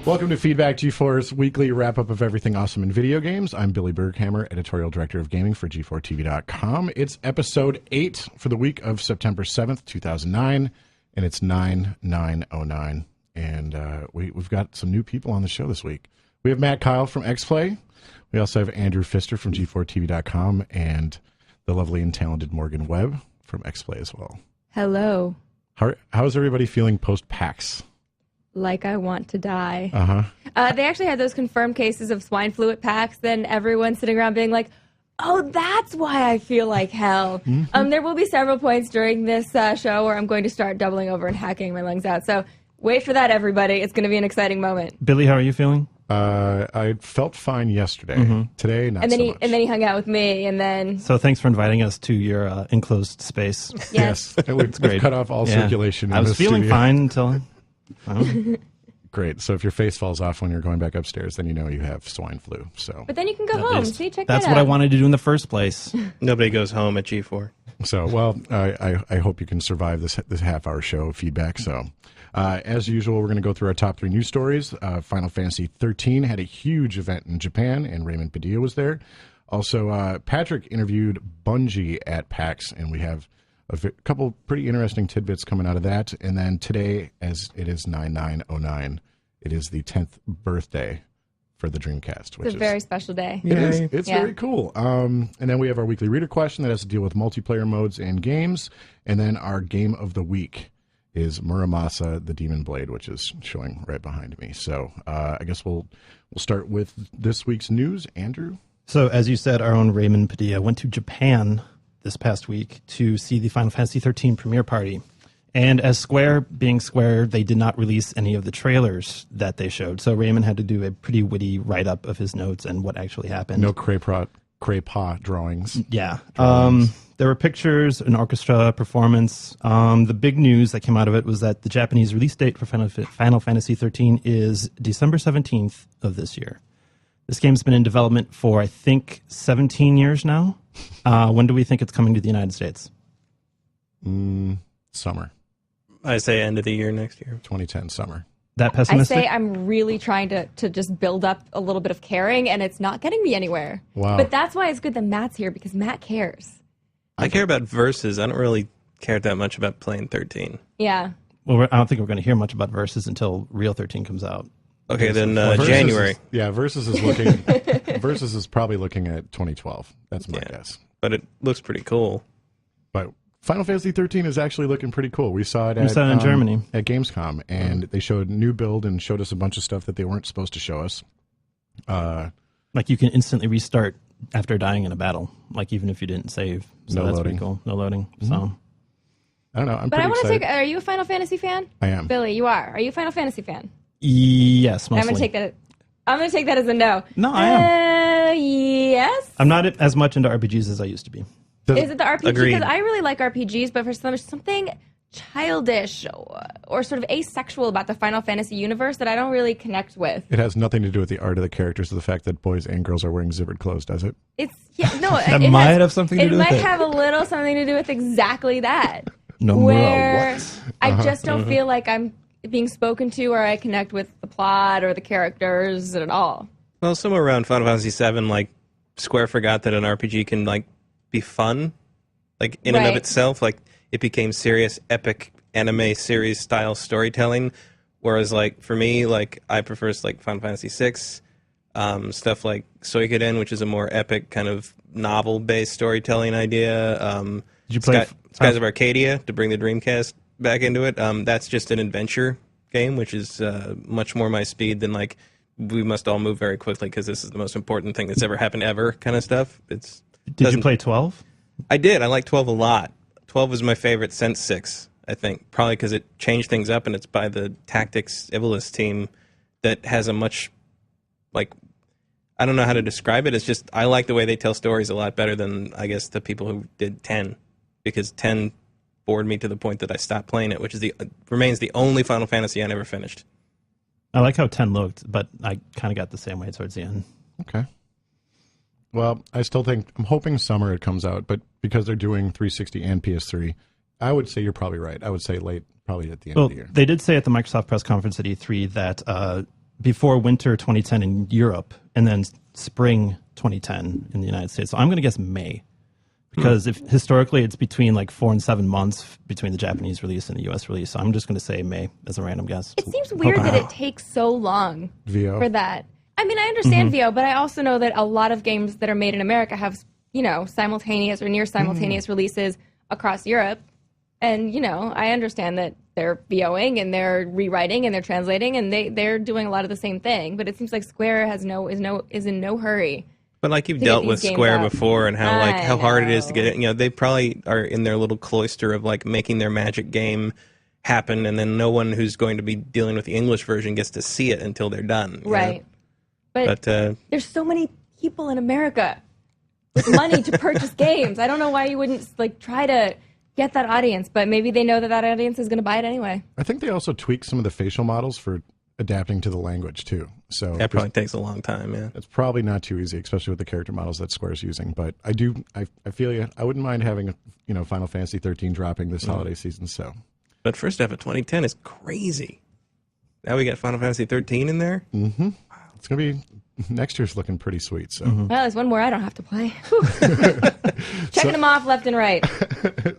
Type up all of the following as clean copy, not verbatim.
Welcome to Feedback, G4's weekly wrap-up of everything awesome in video games. I'm Billy Berghammer, Editorial Director of Gaming for G4TV.com. It's episode 8 for the week of September 7th, 2009, and it's 9909. And we've got some new people on the show this week. We have Matt Kyle from XPlay. We also have Andrew Pfister from G4TV.com and the lovely and talented Morgan Webb from XPlay as well. Hello. How's everybody feeling post-PAX? Like I want to die. Uh-huh. They actually had those confirmed cases of swine flu at PAX, then everyone sitting around being like, oh, that's why I feel like hell. Mm-hmm. There will be several points during this show where I'm going to start doubling over and hacking my lungs out. So wait for that, everybody. It's going to be an exciting moment. Billy, how are you feeling? I felt fine yesterday. Today, not And then so much. And then he hung out with me, and then... So thanks for inviting us to your enclosed space. Yes. And we've cut off all circulation. I was feeling fine until... Great. So if your face falls off when you're going back upstairs, then you know you have swine flu. So, But then you can go home. See, check That's that out. what I wanted to do in the first place. Nobody goes home at G4. So well, I hope you can survive this half-hour show of feedback. So, as usual, we're going to go through our top 3 news stories. Final Fantasy 13 had a huge event in Japan, and Raymond Padilla was there. Also, Patrick interviewed Bungie at PAX, and we have a couple pretty interesting tidbits coming out of that. And then today, as it is 9909, it is the 10th birthday for the Dreamcast. Which It's a very special day. It is. It's very cool. And then we have our weekly reader question that has to deal with multiplayer modes and games. And then our game of the week is Muramasa, the Demon Blade, which is showing right behind me. So I guess we'll start with this week's news. Andrew? So as you said, our own Raymond Padilla went to Japan this past week to see the Final Fantasy 13 premiere party. And as Square being Square, they did not release any of the trailers that they showed. So Raymond had to do a pretty witty write-up of his notes and what actually happened. No Craypaw drawings. Yeah. There were pictures, an orchestra performance. The big news that came out of it was that the Japanese release date for Final Fantasy 13 is December 17th of this year. This game's been in development for, I think, 17 years now. When do we think it's coming to the United States? Summer. I say end of the year next year. 2010 summer. That pessimistic? I say I'm really trying to just build up a little bit of caring, and it's not getting me anywhere. Wow. But that's why it's good that Matt's here, because Matt cares. I care about verses. I don't really care that much about playing 13. Yeah. Well, I don't think we're going to hear much about Versus until Real 13 comes out. Okay, then Versus January. Versus is looking. Versus is probably looking at 2012. That's my guess. But it looks pretty cool. But Final Fantasy 13 is actually looking pretty cool. We saw it in Germany at Gamescom, and they showed a new build and showed us a bunch of stuff that they weren't supposed to show us. Like you can instantly restart after dying in a battle, like even if you didn't save. So No that's loading. pretty cool. No loading. So I don't know. I'm But I pretty want to excited. are you a Final Fantasy fan? I am. Billy, you are. Are you a Final Fantasy fan? yes, mostly. I'm gonna take that as a no. No, I am. Yes. I'm not as much into RPGs as I used to be. Is it the RPG? Agreed. Because I really like RPGs, but for something childish or sort of asexual about the Final Fantasy universe that I don't really connect with. It has nothing to do with the art of the characters or the fact that boys and girls are wearing zippered clothes, does it? It's no. That might have something to do with It it. might have a little something to do with exactly that. Nomura, where what? I just don't feel like I'm being spoken to, or I connect with the plot or the characters at all. Well, somewhere around Final Fantasy 7, like Square forgot that an RPG can like be fun, like in and of Right. itself. Like it became serious, epic anime series style storytelling. Whereas, like for me, like I prefer like Final Fantasy 6, stuff like Suikoden, which is a more epic kind of novel based storytelling idea. Did you play Skies of Arcadia to bring the Dreamcast back into it? That's just an adventure game, which is much more my speed than like we must all move very quickly because this is the most important thing that's ever happened ever kind of stuff. Did you play 12? I did. I like 12 a lot. 12 was my favorite since 6, I think. Probably because it changed things up, and it's by the Tactics Ivalice team that has a much, like, I don't know how to describe it. It's just, I like the way they tell stories a lot better than, I guess, the people who did 10. Because 10 bored me to the point that I stopped playing it, which is remains the only Final Fantasy I never finished. I like how 10 looked, but I kind of got the same way towards the end. Okay. Well, I still think, I'm hoping summer it comes out, but because they're doing 360 and PS3, I would say you're probably right. I would say late, probably at the end of the year. They did say at the Microsoft press conference at E3 that before winter 2010 in Europe, and then spring 2010 in the United States. So I'm going to guess May, because if historically it's between like 4 and 7 months between the Japanese release and the US release. So I'm just going to say May as a random guess. It seems weird that it takes so long VO. for that. I mean, I understand VO, but I also know that a lot of games that are made in America have, simultaneous or near simultaneous releases across Europe. And, I understand that they're VOing and they're rewriting and they're translating and they're doing a lot of the same thing. But it seems like Square is in no hurry. But like you've to dealt get with these games Square out. before and how hard it is to know. get it. They probably are in their little cloister of like making their magic game happen, and then no one who's going to be dealing with the English version gets to see it until they're done. Right. But There's so many people in America with money to purchase games. I don't know why you wouldn't try to get that audience, but maybe they know that audience is going to buy it anyway. I think they also tweaked some of the facial models for adapting to the language too. So that probably takes a long time. Yeah. it's probably not too easy, especially with the character models that Square's using. But I feel you. I wouldn't mind having Final Fantasy 13 dropping this holiday season. So, But first half of 2010 is crazy. Now we got Final Fantasy 13 in there. it's gonna be next year's looking pretty sweet. So, Well, there's one more I don't have to play. Checking them off left and right.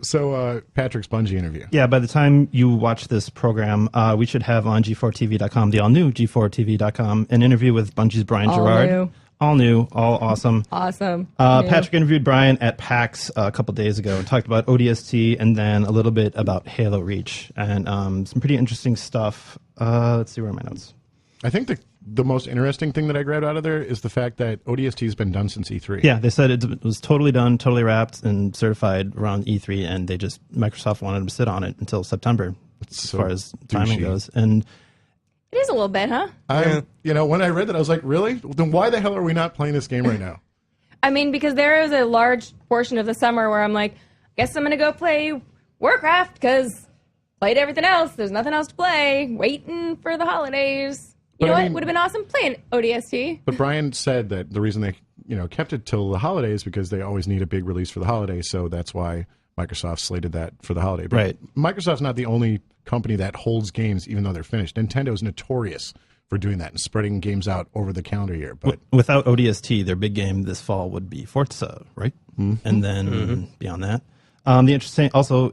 so Patrick's Bungie interview. Yeah, by the time you watch this program, we should have on G4TV.com, the all-new G4TV.com, an interview with Bungie's Brian All Gerard. new. All new, all awesome. Awesome. Patrick interviewed Brian at PAX a couple days ago and talked about ODST and then a little bit about Halo Reach and some pretty interesting stuff. Let's see, where are my notes? I think the most interesting thing that I grabbed out of there is the fact that ODST has been done since E3. Yeah, they said it was totally done, totally wrapped and certified around E3, and Microsoft wanted to sit on it until September as far as timing goes. And It is a little bit, huh? When I read that, I was like, really? Then why the hell are we not playing this game right now? I mean, because there is a large portion of the summer where I'm like, guess I'm going to go play Warcraft because played everything else. There's nothing else to play. Waiting for the holidays. You know what? Would have been awesome playing ODST. But Brian said that the reason they kept it till the holidays because they always need a big release for the holidays, so that's why Microsoft slated that for the holiday. But right. Microsoft's not the only company that holds games even though they're finished. Nintendo's notorious for doing that and spreading games out over the calendar year. But without ODST, their big game this fall would be Forza, right? And then beyond that, the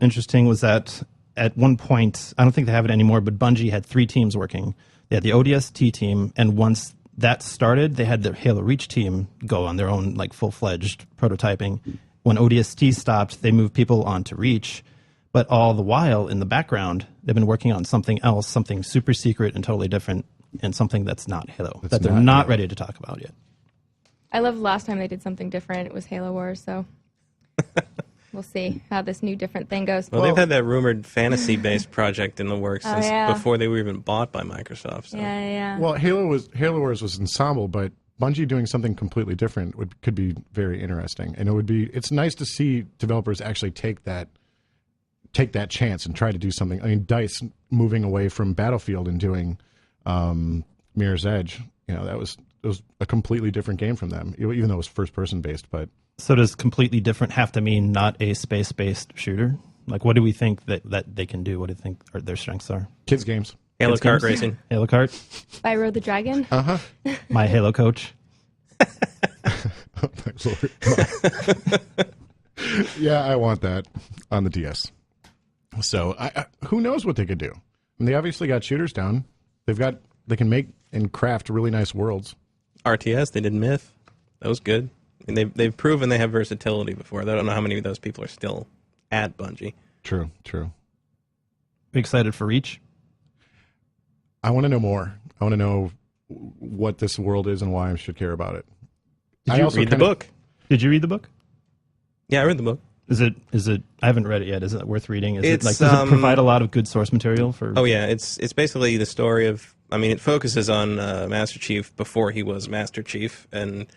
interesting was that at one point, I don't think they have it anymore, but Bungie had 3 teams working. They had the ODST team, and once that started, they had the Halo Reach team go on their own full-fledged prototyping. When ODST stopped, they moved people on to Reach, but all the while in the background, they've been working on something else, something super secret and totally different, and something that's not Halo, that they're not ready to talk about yet. I love the last time they did something different. It was Halo Wars, so we'll see how this new different thing goes. Well, they've had that rumored fantasy-based project in the works since yeah. before they were even bought by Microsoft. So. Yeah. Well, Halo Wars was ensemble, but Bungie doing something completely different could be very interesting, and it's nice to see developers actually take that chance and try to do something. I mean, DICE moving away from Battlefield and doing Mirror's Edge, it was a completely different game from them, even though it was first person based. But so does completely different have to mean not a space based shooter? What do we think that they can do? What do you think their strengths are? kids games. Halo Kids kart games? racing. Halo kart. Spyro the Dragon. My Halo coach. Lord. Yeah, I want that on the DS. So who knows what they could do? I mean, they obviously got shooters down. They can make and craft really nice worlds. RTS, they did Myth. That was good. I mean, they've proven they have versatility before. I don't know how many of those people are still at Bungie. True. Excited for Reach? I want to know more. I want to know what this world is and why I should care about it. Did you read the book? Did you read the book? Yeah, I read the book. Is it? I haven't read it yet. Is it worth reading? Does it It's, provide a lot of good source material for? Oh yeah, it's basically the story of. I mean, it focuses on Master Chief before he was Master Chief, and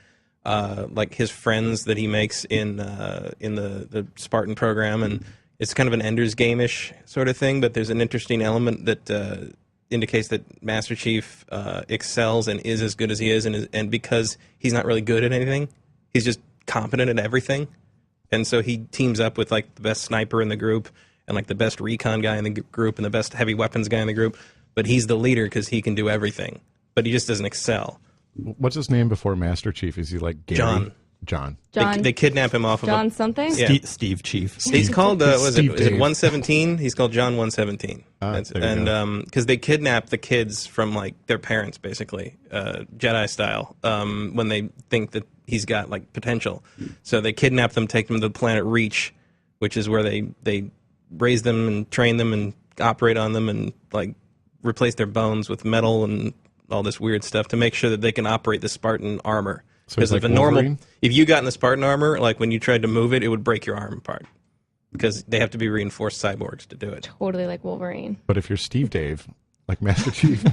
his friends that he makes in the Spartan program, and it's kind of an Ender's Game-ish sort of thing. But there's an interesting element that indicates that Master Chief excels and is as good as he is, and because he's not really good at anything, he's just competent at everything. And so he teams up with the best sniper in the group and the best recon guy in the group and the best heavy weapons guy in the group. But he's the leader because he can do everything. but he just doesn't excel. What's his name before Master Chief? Is he like Gary? John. John. They kidnap him off of John something? Yeah. Steve Chief. He's called, is it Dave. 117? He's called John 117. Because they kidnap the kids from, like, their parents, basically, Jedi style, when they think that he's got, like, potential. So they kidnap them, take them to the planet Reach, which is where they raise them and train them and operate on them and, like, replace their bones with metal and all this weird stuff to make sure that they can operate the Spartan armor. Because like Wolverine? if you got in the Spartan armor, like when you tried to move it, it would break your arm apart. Because they have to be reinforced cyborgs to do it. Totally like Wolverine. But if you're Steve Dave, like Master Chief.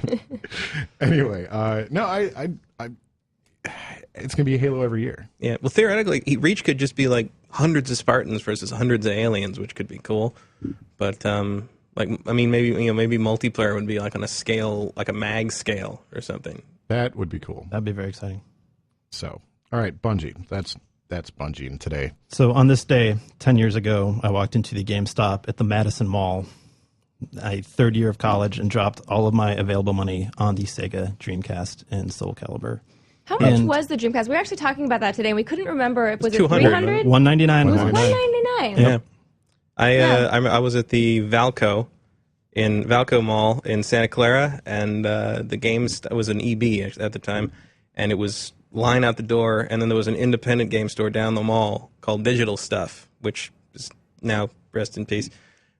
Anyway, it's going to be a Halo every year. Yeah, well, theoretically, Reach could just be like hundreds of Spartans versus hundreds of aliens, which could be cool. But maybe multiplayer would be like on a scale, like a mag scale or something. That would be cool. That'd be very exciting. So, all right, Bungie. That's Bungie today. So on this day, 10 years ago, I walked into the GameStop at the Madison Mall, third year of college, and dropped all of my available money on the Sega Dreamcast and Soul Calibur. How much was the Dreamcast? We were actually talking about that today, and we couldn't remember. Was it 200, $300? $199. It was $199. Yeah. I was at the Valco Mall in Santa Clara, and the games was an EB at the time, and it was line out the door, and then there was an independent game store down the mall called Digital Stuff, which is now rest in peace.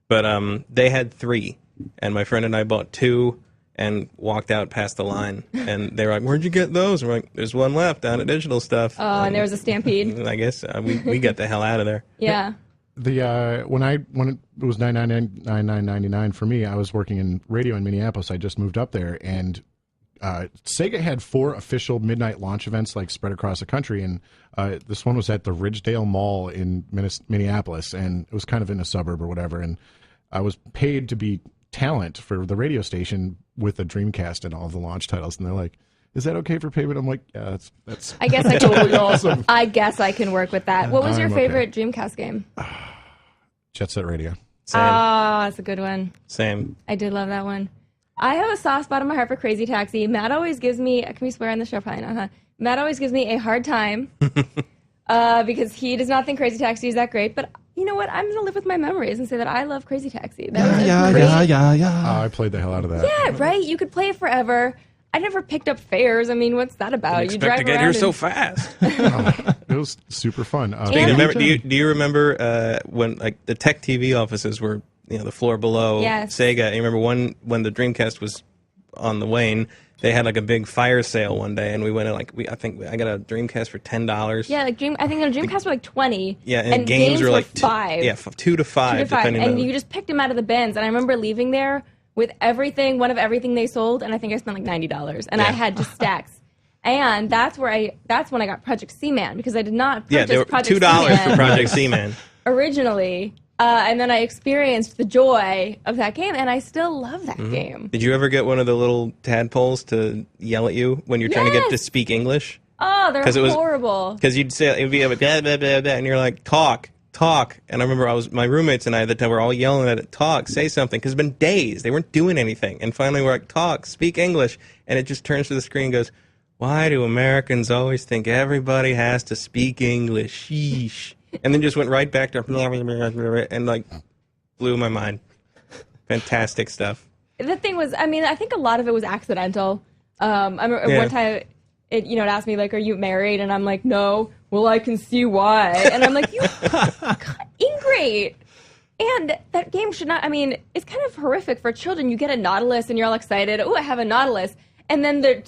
But they had 3, and my friend and I bought 2 and walked out past the line, and they were like, "Where'd you get those?" And we're like, "There's one left down at Digital Stuff." Oh, and there was a stampede. I guess we got the hell out of there. Yeah. When it was $9.99 for me, I was working in radio in Minneapolis. I just moved up there, and Sega had 4 official midnight launch events like spread across the country, and this one was at the Ridgedale Mall in Minneapolis, and it was kind of in a suburb or whatever, and I was paid to be talent for the radio station with a Dreamcast and all of the launch titles, and they're like, "Is that okay for payment?" I'm like, "Yeah, that's I guess I totally awesome." I guess I can work with that. What was your I'm favorite Dreamcast game? Jet Set Radio. Same. Oh, that's a good one. Same. I did love that one. I have a soft spot in my heart for Crazy Taxi. Matt always gives me, can we swear on the show? Probably not, huh? Matt always gives me a hard time because he does not think Crazy Taxi is that great. But you know what? I'm going to live with my memories and say that I love Crazy Taxi. That was a great... I played the hell out of that. Yeah, right? You could play it forever. I never picked up fares. I mean, what's that about? You drive to get here so fast. It was super fun. Do you remember when like the Tech TV offices were the floor below Sega? You remember when the Dreamcast was on the wane? They had like a big fire sale one day, and we went in I think I got a Dreamcast for $10. Yeah, I think the Dreamcast were like $20. Yeah, and games were like $5. Yeah, 2 to 5, depending on. And you just picked them out of the bins. And I remember leaving there with one of everything they sold, and I think I spent like $90, and I had just stacks. And that's when I got Project Seaman, because I did not purchase they were Project $2 Seaman for Project Seaman originally. And then I experienced the joy of that game, and I still love that game. Did you ever get one of the little tadpoles to yell at you when you're trying to get to speak English? Oh, they're horrible. Because you'd say, it would be like, blah, blah, blah, blah, and you're like, talk. And I remember my roommates and I at the time were all yelling at it, talk, say something, because it's been days. They weren't doing anything. And finally we're like, talk, speak English. And it just turns to the screen and goes, why do Americans always think everybody has to speak English? Sheesh. And then just went right back to and like blew my mind. Fantastic stuff. The thing was, I mean, I think a lot of it was accidental. I remember one time it asked me like, "Are you married?" And I'm like, "No." Well, I can see why. And I'm like, "You ingrate." And that game should not. I mean, it's kind of horrific for children. You get a Nautilus and you're all excited. Oh, I have a Nautilus, and then the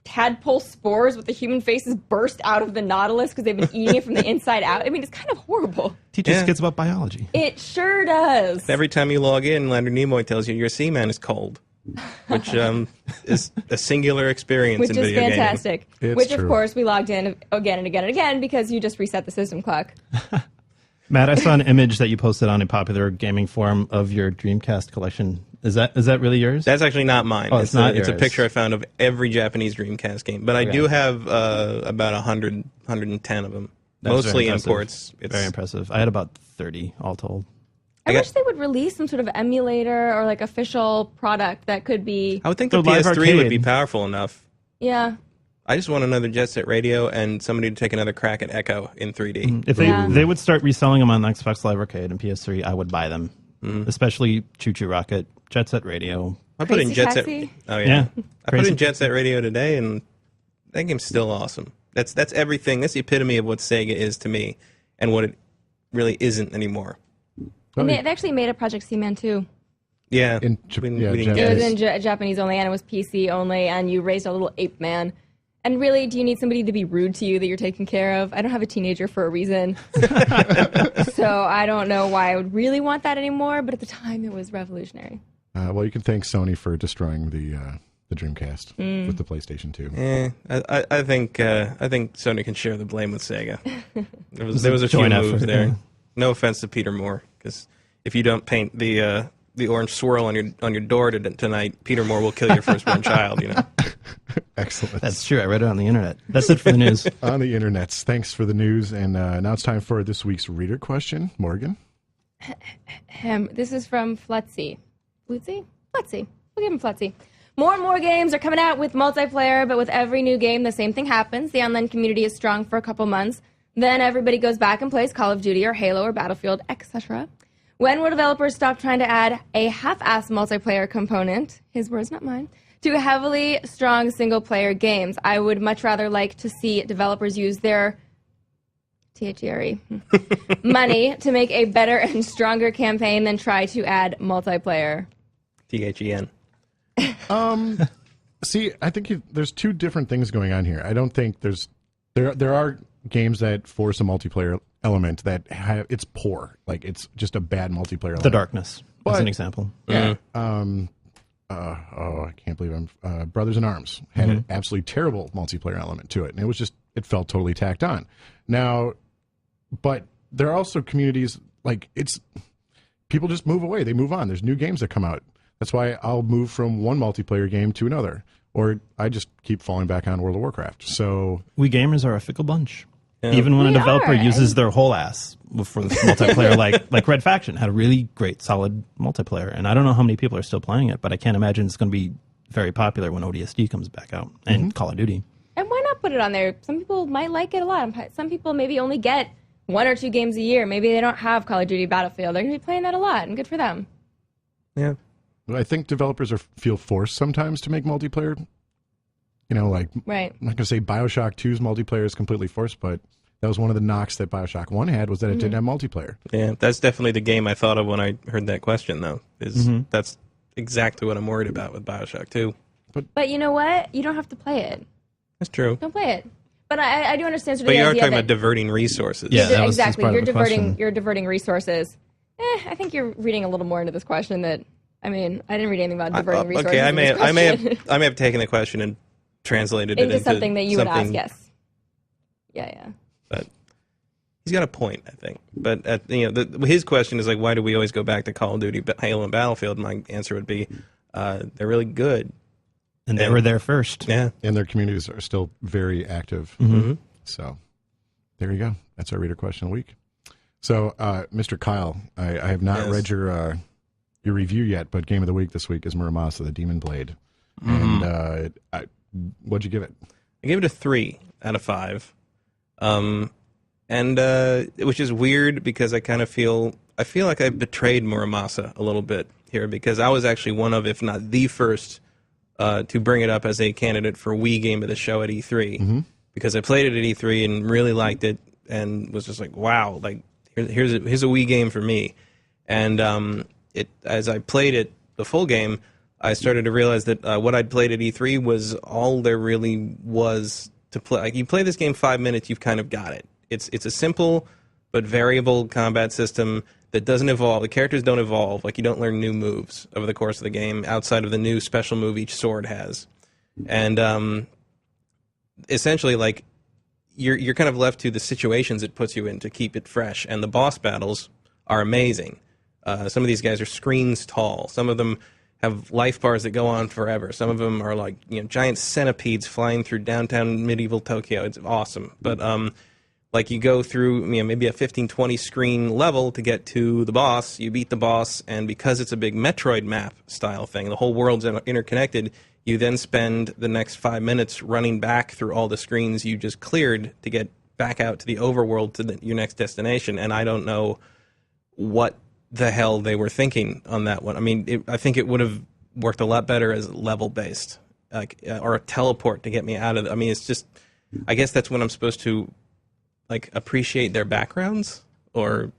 tadpole spores with the human faces burst out of the Nautilus because they've been eating it from the inside out. I mean, it's kind of horrible. Teaches kids about biology. It sure does. Every time you log in, Leonard Nimoy tells you your seaman is cold, which is a singular experience in video games. Which is fantastic. It's of course, we logged in again and again and again because you just reset the system clock. Matt, I saw an image that you posted on a popular gaming forum of your Dreamcast collection. Is that really yours? That's actually not mine. Oh, it's not yours. It's a picture I found of every Japanese Dreamcast game. But I do have about 100, 110 of them. That's mostly imports. It's very impressive. I had about 30 all told. I wish they would release some sort of emulator or like official product that could be... I would think the Live PS3 would Arcade. be powerful enough. Yeah. I just want another Jet Set Radio and somebody to take another crack at Echo in 3D. If they would start reselling them on Xbox Live Arcade and PS3, I would buy them. Especially Choo Choo Rocket, Jet Set Radio. I put in Crazy Jet Set. Taxi? Oh yeah, I put Crazy. in Jet Set Radio today, and that game's still awesome. That's everything. That's the epitome of what Sega is to me, and what it really isn't anymore. And they actually made a Project Seaman too. Yeah, In we yeah, didn't It get was it. in Japanese only, and it was PC only, and you raised a little ape man. And really, do you need somebody to be rude to you that you're taking care of? I don't have a teenager for a reason. So I don't know why I would really want that anymore, but at the time it was revolutionary. Well, you can thank Sony for destroying the Dreamcast with the PlayStation 2. I think Sony can share the blame with Sega. There was a few joint moves effort, there. yeah. No offense to Peter Moore, because if you don't paint the orange swirl on your door tonight, Peter Moore will kill your firstborn child. You know. Excellent. That's true. I read it on the internet. That's it for the news. On the internets. Thanks for the news. And now it's time for this week's reader question. Morgan? This is from Flutzy. Flutzy? Flutzy. We'll give him Flutzy. More and more games are coming out with multiplayer, but with every new game, the same thing happens. The online community is strong for a couple months. Then everybody goes back and plays Call of Duty or Halo or Battlefield, etc. When will developers stop trying to add a half-ass multiplayer component, his words, not mine, to heavily strong single-player games? I would much rather like to see developers use their THERE money to make a better and stronger campaign than try to add multiplayer. THEN. See, I think there's two different things going on here. I don't think there are games that force a multiplayer element that it's poor. Like, it's just a bad multiplayer element. The Darkness, as But- an example. Yeah. I can't believe Brothers in Arms had an absolutely terrible multiplayer element to it, and it felt totally tacked on. Now, but there are also communities people just move away. They move on. There's new games that come out. That's why I'll move from one multiplayer game to another, or I just keep falling back on World of Warcraft. So We gamers are a fickle bunch. Yeah. Even when a We developer are, uses and- their whole ass for this multiplayer, like Red Faction had a really great, solid multiplayer, and I don't know how many people are still playing it, but I can't imagine it's going to be very popular when ODST comes back out and Call of Duty. And why not put it on there? Some people might like it a lot. Some people maybe only get 1 or 2 games a year. Maybe they don't have Call of Duty Battlefield. They're going to be playing that a lot, and good for them. Yeah. I think developers feel forced sometimes to make multiplayer. You know, like, Right. I'm not going to say BioShock 2's multiplayer is completely forced, but that was one of the knocks that BioShock 1 had, was that it didn't have multiplayer. Yeah, that's definitely the game I thought of when I heard that question, though. That's exactly what I'm worried about with BioShock 2. But you know what? You don't have to play it. That's true. Don't play it. But I do understand sort of But the you are idea talking that about diverting resources. Yeah, that was just exactly. part of You're the question. You're diverting resources. I think you're reading a little more into this question that. I mean, I didn't read anything about diverting resources. Okay, I in may this have question. taken the question and translated it into into something that you would ask. something- Yes. Yeah. But he's got a point, I think. But his question is like, why do we always go back to Call of Duty, Halo, and Battlefield? My answer would be, they're really good. And they were there first. Yeah. And their communities are still very active. So there you go. That's our reader question of the week. So, Mr. Kyle, I have not read your review yet, but game of the week this week is Muramasa, the Demon Blade. And what'd you give it? I gave it a 3 out of 5. Which is weird because I feel like I betrayed Muramasa a little bit here, because I was actually one of, if not the first, to bring it up as a candidate for Wii Game of the Show at E3, because I played it at E3 and really liked it and was just like, wow, like here's a Wii game for me. And as I played it, the full game, I started to realize that what I'd played at E3 was all there really was to play. Like, you play this game 5 minutes, you've kind of got it. It's a simple but variable combat system that doesn't evolve. The characters don't evolve. Like, you don't learn new moves over the course of the game outside of the new special move each sword has. And essentially, like, you're kind of left to the situations it puts you in to keep it fresh. And the boss battles are amazing. Some of these guys are screens tall. Some of them have life bars that go on forever. Some of them are like, giant centipedes flying through downtown medieval Tokyo. It's awesome. But like, you go through maybe a 15-20 screen level to get to the boss. You beat the boss, and because it's a big Metroid map style thing, the whole world's interconnected, You then spend the next 5 minutes running back through all the screens you just cleared to get back out to the overworld to your next destination. And I don't know what the hell they were thinking on that one. I mean, I think it would have worked a lot better as level based, like or a teleport to get me out of. I mean, it's just. I guess that's when I'm supposed to like appreciate their backgrounds or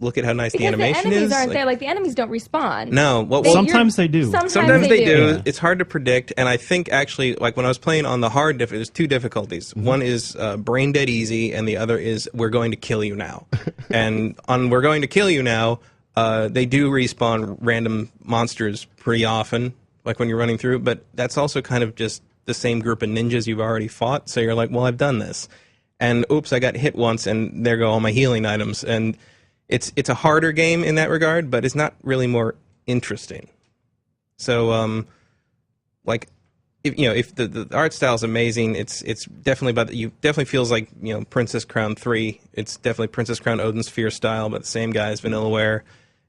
look at how nice the animation the enemies is. aren't there. Like the enemies don't respawn. No, sometimes they do. Sometimes they do. Yeah. It's hard to predict, and I think actually, like when I was playing on the hard, there's two difficulties. One is brain dead easy, and the other is we're going to kill you now. And on we're going to kill you now, they do respawn random monsters pretty often, like when you're running through. But that's also kind of just the same group of ninjas you've already fought. So you're like, well, I've done this, and oops, I got hit once, and there go all my healing items, and it's a harder game in that regard, but it's not really more interesting. So, like, if the art style is amazing, it's definitely about you definitely feels like Princess Crown 3. It's definitely Princess Crown Odin Sphere style, but the same guy as Vanillaware,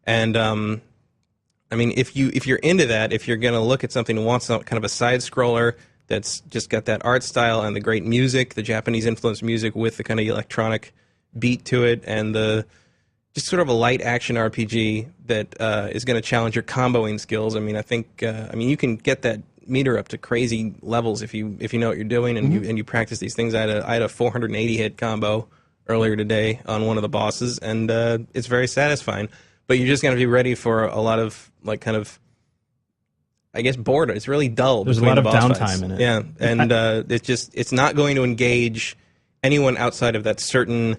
and I mean, if you're into that, if you're gonna look at something and want some kind of a side scroller that's just got that art style and the great music, the Japanese influenced music with the kind of electronic beat to it, and the just sort of a light action RPG that is going to challenge your comboing skills. I mean, I think you can get that meter up to crazy levels if you know what you're doing and you practice these things. I had a 480 hit combo earlier today on one of the bosses, and it's very satisfying. But you're just going to be ready for a lot of like kind of, I guess, boredom. It's really dull. There's a lot of downtime fights. in it. Yeah, and it's not going to engage anyone outside of that certain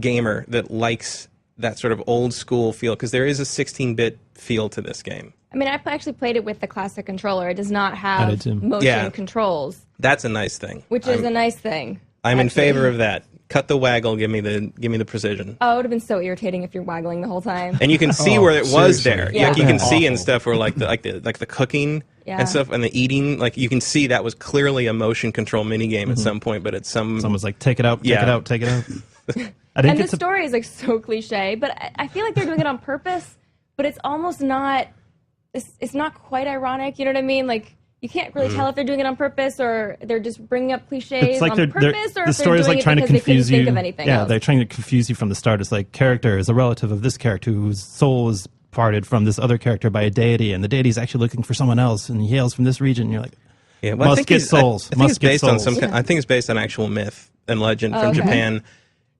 gamer that likes that sort of old school feel, because there is a 16-bit feel to this game. I mean, I've actually played it with the classic controller. It does not have motion Yeah. controls, That's a nice thing. which is a nice thing. I'm in actually. favor of that. Cut the waggle, give me the precision. Oh, it would have been so irritating if you're waggling the whole time. And you can see where it was seriously. there. Yeah. Like you can see Awful. and stuff where like the cooking Yeah. and stuff and the eating, like you can see that was clearly a motion control mini game at some point, but it's Someone's like, take it out, take Yeah. it out, take it out. I And didn't the get to story is like so cliche, but I feel like they're doing it on purpose. But it's almost not. It's not quite ironic. You know what I mean? Like you can't really tell if they're doing it on purpose or they're just bringing up cliches It's like on they're purpose, or the if they're story's doing like it trying to because they couldn't confuse you. think of anything Yeah, else. they're trying to confuse you from the start. It's like character is a relative of this character whose soul is parted from this other character by a deity, and the deity is actually looking for someone else, and he hails from this region. And you're like, Yeah, well, I must think get he's- souls. I think Must it's get based on souls. I think it's based on actual myth and legend from okay. Japan.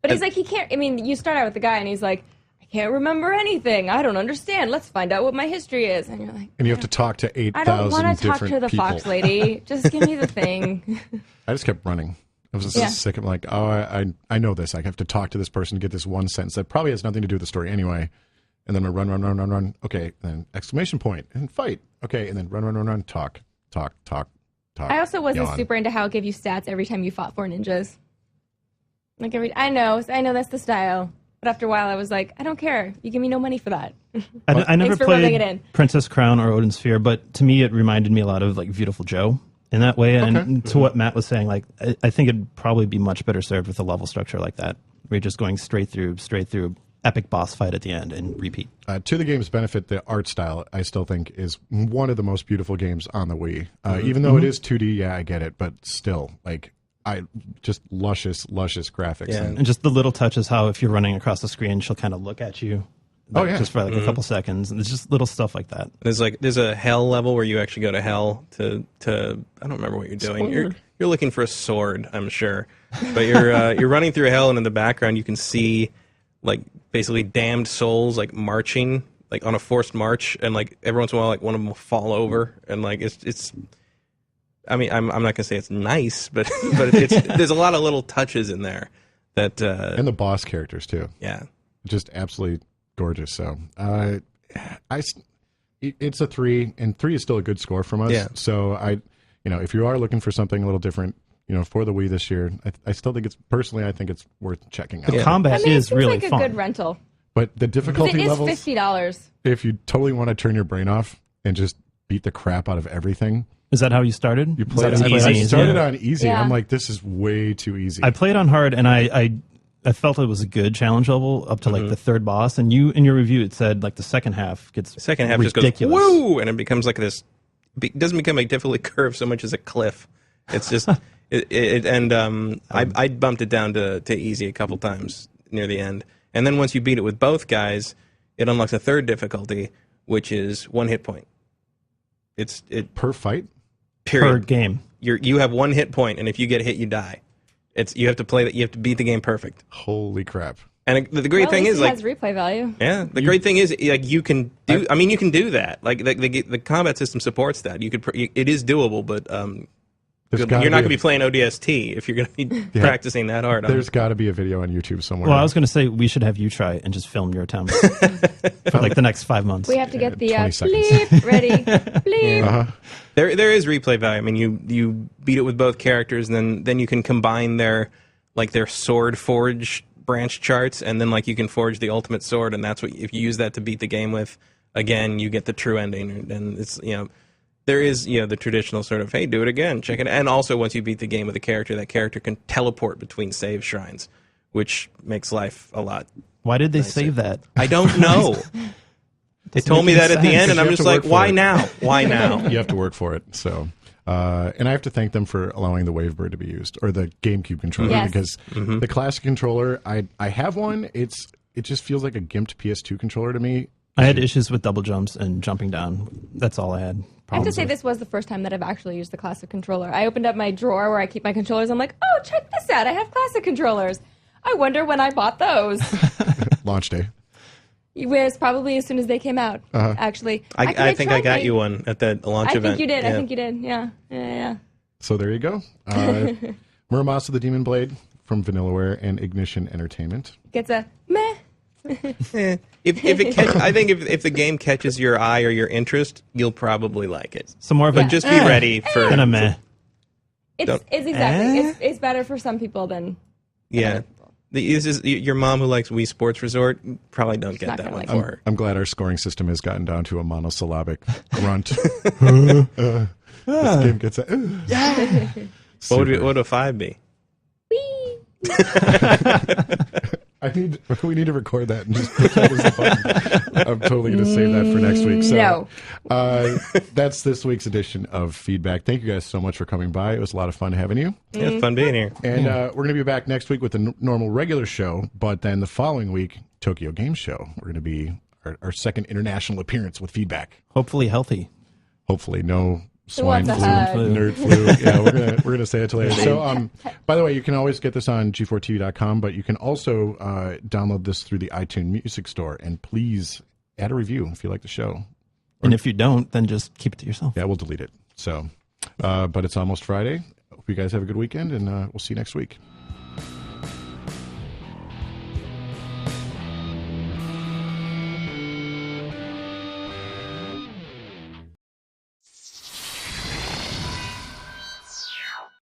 But he's like, he can't. I mean, you start out with the guy, and he's like, I can't remember anything. I don't understand. Let's find out what my history is. And you're like, And you have to talk to I don't 8,000 want to talk different to the people. fox lady. Just give me the thing. I just kept running. I was just Yeah. sick of like, oh, I know this. I have to talk to this person to get this one sentence that probably has nothing to do with the story anyway. And then we run. Okay, and then exclamation point and fight. Okay, and then run. Talk. I also wasn't yawn. super into how it gave you stats every time you fought 4 ninjas. Like I know that's the style. But after a while, I was like, I don't care. You give me no money for that. I never Thanks for rubbing it played in. Princess Crown or Odin Sphere, but to me it reminded me a lot of like Beautiful Joe in that way. And to what Matt was saying, like I think it'd probably be much better served with a level structure like that. We're just going straight through, epic boss fight at the end and repeat. To the game's benefit, the art style I still think is one of the most beautiful games on the Wii. Even though it is 2D, yeah, I get it, but still, like, just luscious graphics. Yeah. And just the little touches, how if you're running across the screen, she'll kind of look at you. Oh, yeah. Just for like a couple seconds. And it's just little stuff like that. There's a hell level where you actually go to hell to I don't remember what you're doing. You're looking for a sword, I'm sure, but you're running through hell, and in the background you can see like basically damned souls like marching like on a forced march, and like every once in a while like one of them will fall over, and like it's. I mean, I'm not gonna say it's nice, but it's there's a lot of little touches in there that And the boss characters, too. yeah. Just absolutely gorgeous. So, it's a 3, and 3 is still a good score from us. Yeah. So, if you are looking for something a little different, for the Wii this year, I still think I think it's worth checking out. The combat I mean, it is seems really like a fun. good rental. But the 'Cause difficulty it is levels, $50. if you totally want to turn your brain off and just beat the crap out of everything, Is that how you started? you Is play that it. how you I played? started Yeah. on easy. Yeah. I'm like, this is way too easy. I played on hard, and I felt it was a good challenge level up to like the third boss. And you in your review it said like the second half gets The second half ridiculous. just goes woo, and it becomes like this doesn't become a difficult curve so much as a cliff. It's just I bumped it down to easy a couple times near the end, and then once you beat it with both guys, it unlocks a third difficulty, which is 1 hit point. It's Per fight? period. Per game. You have 1 hit point, and if you get hit, you die. You have to play that. You have to beat the game perfect. Holy crap. And the great thing is, it like, has replay value. yeah, the great thing is, like, you can do. I mean, you can do that. Like, the combat system supports that. It is doable, but you're not going to be playing ODST if you're going to be practicing that hard. There's got to be a video on YouTube somewhere. Well, I was going to say we should have you try and just film your attempts for like the next 5 months. We have to get the 20 seconds. bleep ready. Bleep. Uh-huh. There is replay value. I mean, you beat it with both characters, and then you can combine their sword forge branch charts, and then like you can forge the ultimate sword, and that's what if you use that to beat the game with. Again, you get the true ending, and it's there is the traditional sort of, hey, do it again, check it, and also once you beat the game with a character, that character can teleport between save shrines, which makes life a lot. Why did they nicer. save that? I don't know. They told me that at the end, and I'm just like, why now? Why now? You have to work for it. So, and I have to thank them for allowing the Wavebird to be used, or the GameCube controller, Yes. because the classic controller, I have one. It just feels like a gimped PS2 controller to me. I had issues with double jumps and jumping down. That's all I had. I have to say with. this was the first time that I've actually used the classic controller. I opened up my drawer where I keep my controllers. I'm like, oh, check this out. I have classic controllers. I wonder when I bought those. Launch day. It was probably as soon as they came out, actually. I think I got you one at that launch event. I think you did. Yeah. I think you did. Yeah. So there you go. Muramasa the Demon Blade from Vanillaware and Ignition Entertainment. Gets a meh. If I think if the game catches your eye or your interest, you'll probably like it. So more of But a just be ready for and a meh. It's exactly. It's better for some people than yeah. other people. This is your mom who likes Wii Sports Resort. Probably don't get not that gonna one like for her. I'm glad our scoring system has gotten down to a monosyllabic grunt. This game gets a. What would a 5 be? We need to record that and just put that as a button. I'm totally going to save that for next week. So, No. That's this week's edition of Feedback. Thank you guys so much for coming by. It was a lot of fun having you. Yeah, it's fun being here. And we're going to be back next week with the normal regular show, but then the following week, Tokyo Game Show. We're going to be our second international appearance with Feedback. Hopefully healthy. Hopefully, no swine wants flu, a hug? nerd flu. Yeah, we're gonna say it till later. So, by the way, you can always get this on G4TV.com, but you can also download this through the iTunes Music Store. And please add a review if you like the show. And if you don't, then just keep it to yourself. Yeah, we'll delete it. So, but it's almost Friday. Hope you guys have a good weekend, and we'll see you next week.